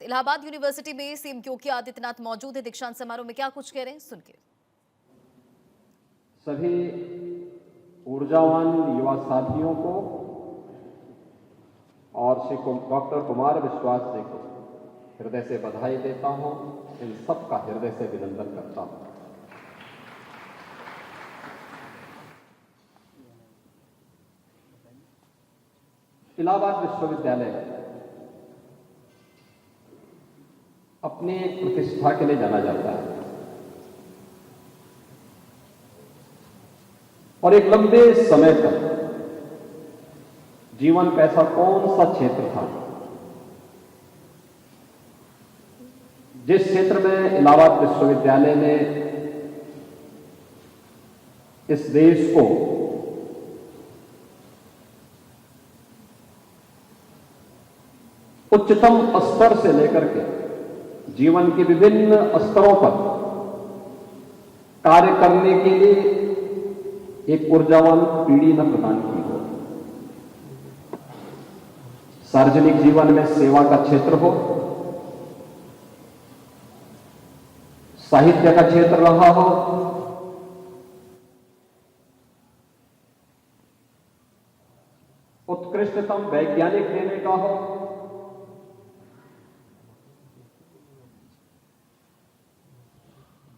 Allahabad university में CM Yogi Adityanath मौजूद है। दीक्षांत समारोह में क्या कुछ कह रहे हैं, सुनिए। सभी ऊर्जावान युवा साथियों को और श्री डॉक्टर कुमार विश्वास जी को हृदय से बधाई देता हूं। इन सबका हृदय से अभिनंदन करता हूं। इलाहाबाद विश्वविद्यालय अपनी प्रतिष्ठा के लिए जाना जाता है और एक लंबे समय तक जीवन का ऐसा कौन सा क्षेत्र था जिस क्षेत्र में इलाहाबाद विश्वविद्यालय ने इस देश को उच्चतम स्तर से लेकर के जीवन के विभिन्न स्तरों पर कार्य करने के लिए एक ऊर्जावान पीढ़ी न प्रदान की हो। सार्वजनिक जीवन में सेवा का क्षेत्र हो, साहित्य का क्षेत्र रहा हो, उत्कृष्टतम वैज्ञानिक देने का हो,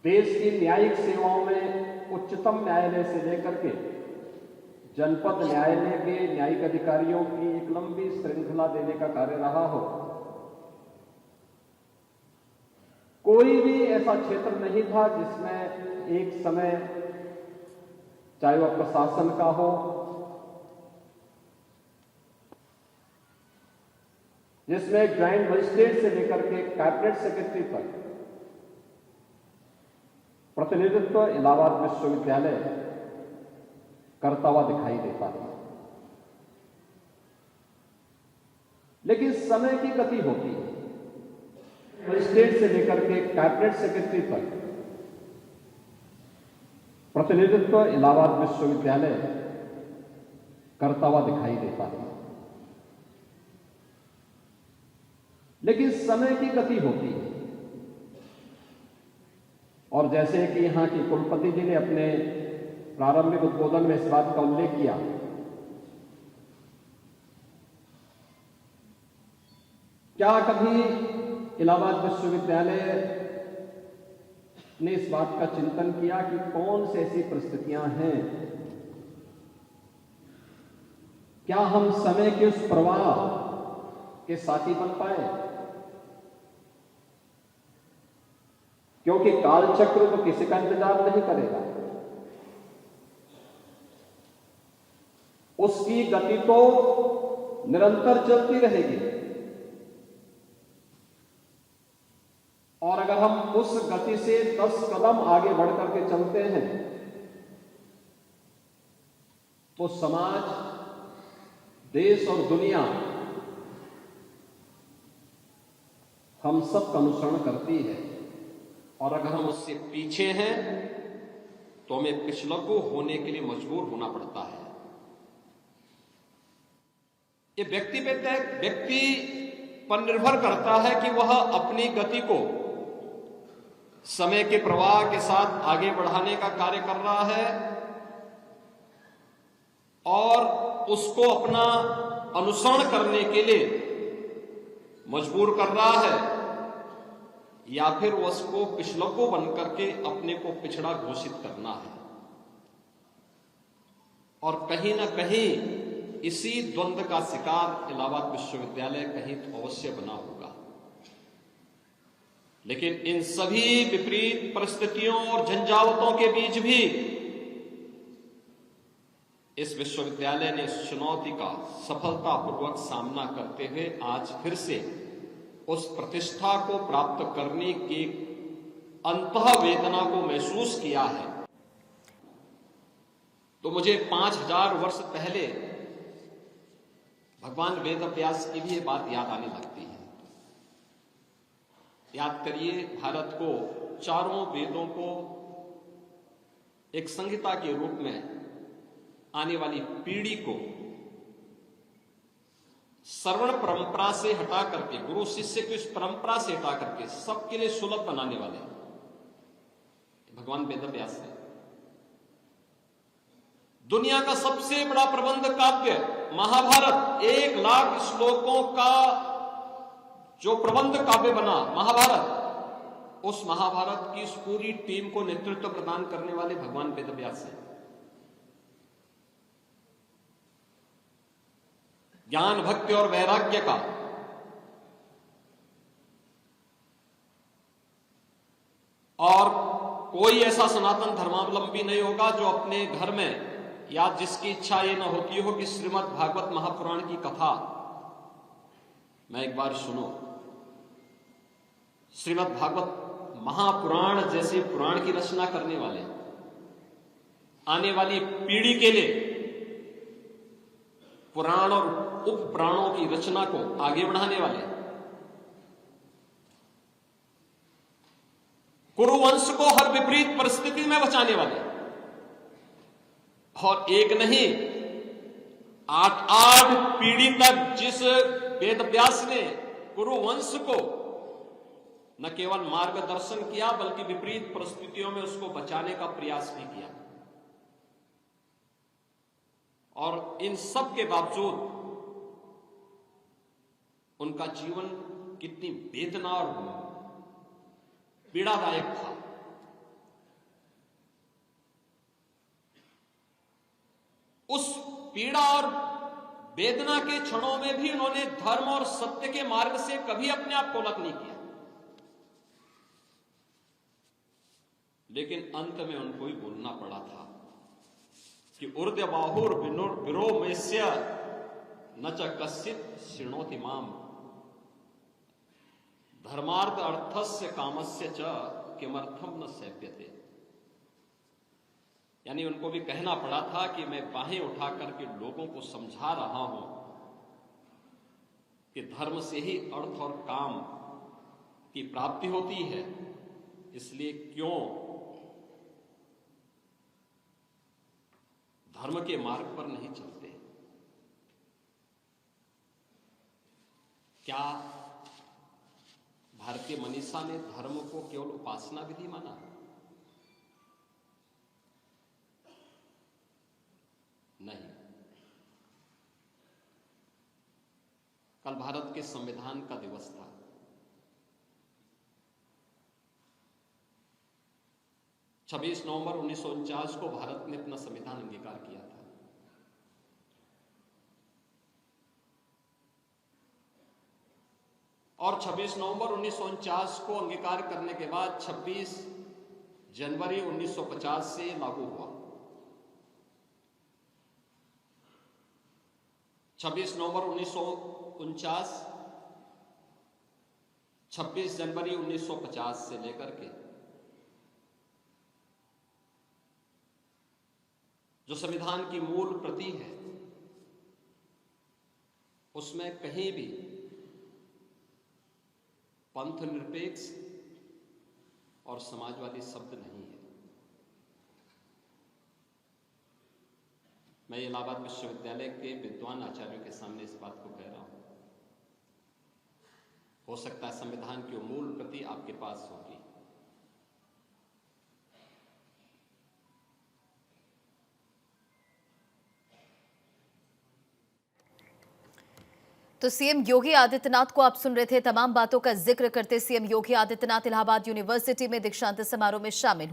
देश की न्यायिक सेवाओं में उच्चतम न्यायालय से लेकर के जनपद न्यायालय के न्यायिक अधिकारियों की एक लंबी श्रृंखला देने का कार्य रहा हो। कोई भी ऐसा क्षेत्र नहीं था जिसमें एक समय, चाहे वह प्रशासन का हो, जिसमें ज्वाइंट मजिस्ट्रेट से लेकर के कैबिनेट सेक्रेटरी तक प्रतिनिधित्व इलाहाबाद विश्वविद्यालय करता हुआ दिखाई देता था। लेकिन समय की गति होती है। मजिस्ट्रेट से लेकर के कैबिनेट सेक्रेटरी तक प्रतिनिधित्व इलाहाबाद विश्वविद्यालय करता हुआ दिखाई देता था। लेकिन समय की गति होती है और जैसे कि यहां की कुलपति जी ने अपने प्रारंभिक उद्बोधन में इस बात का उल्लेख किया, क्या कभी इलाहाबाद विश्वविद्यालय ने इस बात का चिंतन किया कि कौन सी ऐसी परिस्थितियां हैं, क्या हम समय के उस प्रवाह के साथी बन पाए? क्योंकि कालचक्र तो किसी का इंतजार नहीं करेगा, उसकी गति तो निरंतर चलती रहेगी और अगर हम उस गति से 10 कदम आगे बढ़ करके चलते हैं तो समाज, देश और दुनिया हम सब का अनुसरण करती है और अगर हम उससे पीछे हैं तो हमें पिछलग्गू होने के लिए मजबूर होना पड़ता है। ये व्यक्ति पर निर्भर करता है कि वह अपनी गति को समय के प्रवाह के साथ आगे बढ़ाने का कार्य कर रहा है और उसको अपना अनुसरण करने के लिए मजबूर कर रहा है या फिर उसको पिछलग्गू बन करके अपने को पिछड़ा घोषित करना है। और कहीं ना कहीं इसी द्वंद्व का शिकार इलाहाबाद विश्वविद्यालय कहीं तो अवश्य बना होगा। लेकिन इन सभी विपरीत परिस्थितियों और झंझावतों के बीच भी इस विश्वविद्यालय ने इस चुनौती का सफलतापूर्वक सामना करते हुए आज फिर से उस प्रतिष्ठा को प्राप्त करने की अंतः वेदना को महसूस किया है। तो मुझे 5000 वर्ष पहले भगवान वेद व्यास की भी ये बात याद आने लगती है। याद करिए, भारत को चारों वेदों को एक संहिता के रूप में आने वाली पीढ़ी को श्रवण परंपरा से हटा करके, गुरु शिष्य को इस परंपरा से हटा करके सबके लिए सुलभ बनाने वाले भगवान वेद व्यास हैं। दुनिया का सबसे बड़ा प्रबंध काव्य महाभारत, 1 लाख श्लोकों का जो प्रबंध काव्य बना महाभारत, उस महाभारत की इस पूरी टीम को नेतृत्व प्रदान करने वाले भगवान वेद व्यास हैं। ज्ञान, भक्ति और वैराग्य का और कोई ऐसा सनातन धर्मावलंबी नहीं होगा जो अपने घर में या जिसकी इच्छा ये न होती हो कि श्रीमद् भागवत महापुराण की कथा मैं एक बार सुनो। श्रीमद् भागवत महापुराण जैसे पुराण की रचना करने वाले, आने वाली पीढ़ी के लिए पुराण और उपपुराणों की रचना को आगे बढ़ाने वाले, कुरुवंश को हर विपरीत परिस्थिति में बचाने वाले, और एक नहीं 8 पीढ़ी तक जिस वेद व्यास ने कुरुवंश को न केवल मार्गदर्शन किया बल्कि विपरीत परिस्थितियों में उसको बचाने का प्रयास भी किया। और इन सब के बावजूद उनका जीवन कितनी वेदना और पीड़ादायक था। उस पीड़ा और वेदना के क्षणों में भी उन्होंने धर्म और सत्य के मार्ग से कभी अपने आप को अलग नहीं किया, लेकिन अंत में उनको ही बोलना पड़ा था कि ऊर्ध्व बाहुर विरोमेस्य न च कश्चित् शृणोति माम धर्मार्थ अर्थस्य कामस्य च किमर्थम न सेव्यते। यानी उनको भी कहना पड़ा था कि मैं बाहें उठा करके लोगों को समझा रहा हूं कि धर्म से ही अर्थ और काम की प्राप्ति होती है, इसलिए क्यों धर्म के मार्ग पर नहीं चलते। क्या भारतीय मनीषा ने धर्म को केवल उपासना विधि माना? नहीं। कल भारत के संविधान का दिवस था। छब्बीस नवंबर 1949 को भारत ने अपना संविधान अंगीकार किया था। और 26 नवंबर 1949 को अंगीकार करने के बाद 26 जनवरी 1950 से लागू हुआ। 26 नवंबर 1949, 26 जनवरी 1950 से लेकर के जो संविधान की मूल प्रति है उसमें कहीं भी पंथ निरपेक्ष और समाजवादी शब्द नहीं है। मैं इलाहाबाद विश्वविद्यालय के विद्वान आचार्यों के सामने इस बात को कह रहा हूं। हो सकता है संविधान की मूल प्रति आपके पास होगी, तो सीएम योगी आदित्यनाथ को आप सुन रहे थे। तमाम बातों का जिक्र करते सीएम योगी आदित्यनाथ इलाहाबाद यूनिवर्सिटी में दीक्षांत समारोह में शामिल हुए।